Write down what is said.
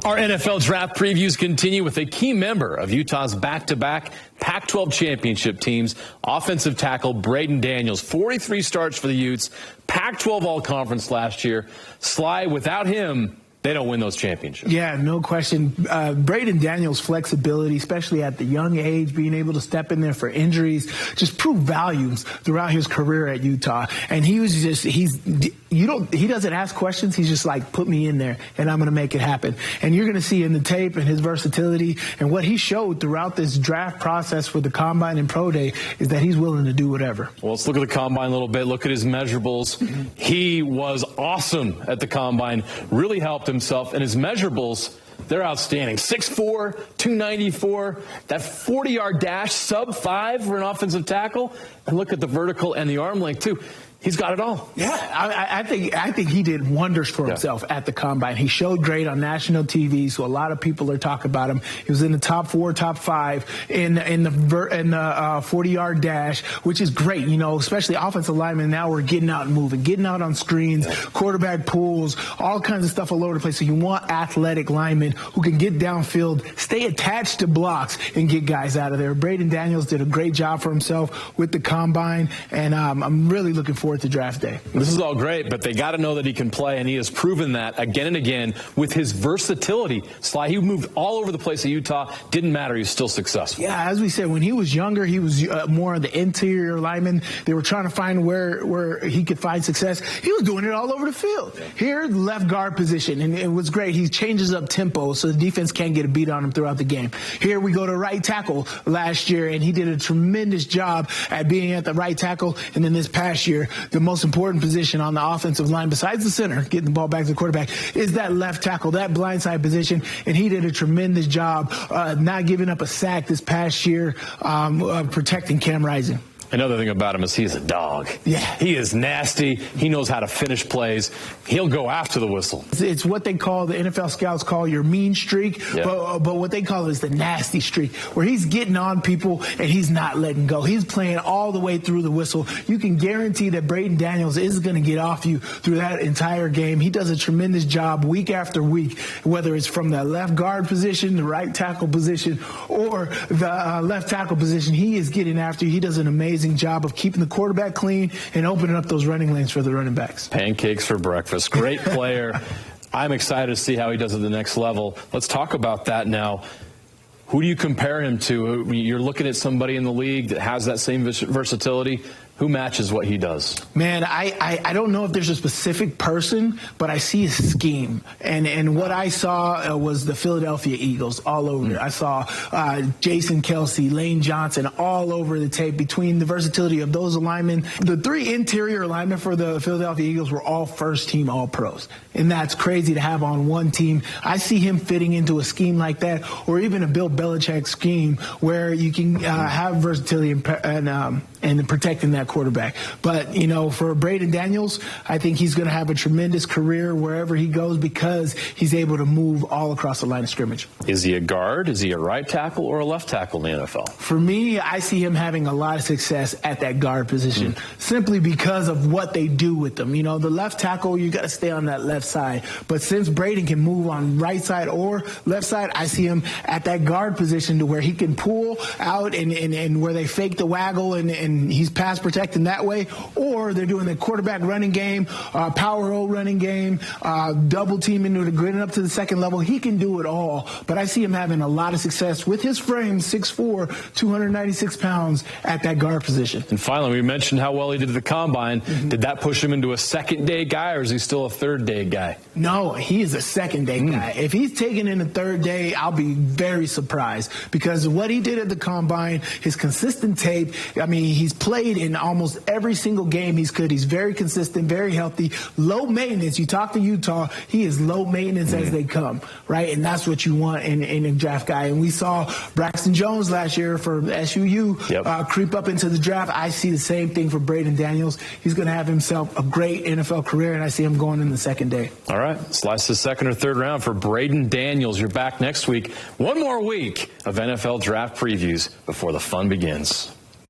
Our NFL draft previews continue with a key member of Utah's back-to-back Pac-12 championship teams, offensive tackle Braeden Daniels. 43 starts for the Utes, Pac-12 All-Conference last year. Sly, without him, they don't win those championships. Yeah, no question. Braeden Daniels' flexibility, especially at the young age, being able to step in there for injuries, just proved volumes throughout his career at Utah. And he was just, he doesn't ask questions. He's just like, put me in there and I'm going to make it happen. And you're going to see in the tape and his versatility and what he showed throughout this draft process for the Combine and Pro Day is that he's willing to do whatever. Well, let's look at the Combine a little bit. Look at his measurables. He was awesome at the Combine, really helped himself, and his measurables, they're outstanding. 6'4", 294, that 40-yard dash, sub-5 for an offensive tackle, and look at the vertical and the arm length, too. He's got it all. Yeah, I think he did wonders for himself at the Combine. He showed great on national TV, so a lot of people are talking about him. He was in the top 4, top 5 in the 40-yard dash, which is great. You know, especially offensive linemen now we're getting out and moving, getting out on screens, quarterback pulls, all kinds of stuff all over the place. So you want athletic linemen who can get downfield, stay attached to blocks, and get guys out of there. Braeden Daniels did a great job for himself with the Combine, and I'm really looking forward to draft day. This is all great, but they got to know that he can play, and he has proven that again and again with his versatility. Sly, he moved all over the place at Utah. Didn't matter. He was still successful. Yeah, as we said, when he was younger, he was more of the interior lineman. They were trying to find where he could find success. He was doing it all over the field. Here, left guard position, and it was great. He changes up tempo so the defense can't get a beat on him throughout the game. Here we go to right tackle last year, and he did a tremendous job at being at the right tackle. And then this past year, the most important position on the offensive line, besides the center, getting the ball back to the quarterback, is that left tackle, that blindside position. And he did a tremendous job not giving up a sack this past year, protecting Cam Rising. Another thing about him is he's a dog. Yeah. He is nasty. He knows how to finish plays. He'll go after the whistle. It's what they call, the NFL scouts call your mean streak, but what they call is the nasty streak, where he's getting on people and he's not letting go. He's playing all the way through the whistle. You can guarantee that Braeden Daniels is going to get off you through that entire game. He does a tremendous job week after week, whether it's from the left guard position, the right tackle position, or the left tackle position. He is getting after you. He does an amazing job of keeping the quarterback clean and opening up those running lanes for the running backs. Pancakes for breakfast. Great player. I'm excited to see how he does at the next level. Let's talk about that now. Who do you compare him to? You're looking at somebody in the league that has that same versatility. Who matches what he does? Man, I don't know if there's a specific person, but I see a scheme. And what I saw was the Philadelphia Eagles all over. I saw Jason Kelsey, Lane Johnson all over the tape. Between the versatility of those linemen, the 3 interior linemen for the Philadelphia Eagles were all first-team All-Pros. And that's crazy to have on one team. I see him fitting into a scheme like that, or even a Bill Belichick scheme where you can have versatility and protecting that quarterback. But, you know, for Braeden Daniels, I think he's going to have a tremendous career wherever he goes because he's able to move all across the line of scrimmage. Is he a guard? Is he a right tackle or a left tackle in the NFL? For me, I see him having a lot of success at that guard position simply because of what they do with them. You know, the left tackle, you got to stay on that left side. But since Braeden can move on right side or left side, I see him at that guard position to where he can pull out and where they fake the waggle and he's pass protecting that way, or they're doing the quarterback running game, power roll running game, double teaming to getting up to the second level. He can do it all, but I see him having a lot of success with his frame, 6'4", 296 pounds at that guard position. And finally, we mentioned how well he did at the Combine. Did that push him into a second-day guy, or is he still a third-day guy? No, he is a second-day guy. If he's taken in the third day, I'll be very surprised because what he did at the Combine, his consistent tape, I mean, he's played in almost every single game he's could. He's very consistent, very healthy, low maintenance. You talk to Utah, he is low maintenance as they come, right? And that's what you want in a draft guy. And we saw Braxton Jones last year for SUU creep up into the draft. I see the same thing for Braeden Daniels. He's going to have himself a great NFL career, and I see him going in the second day. All right, slice the second or third round for Braeden Daniels. You're back next week. One more week of NFL draft previews before the fun begins.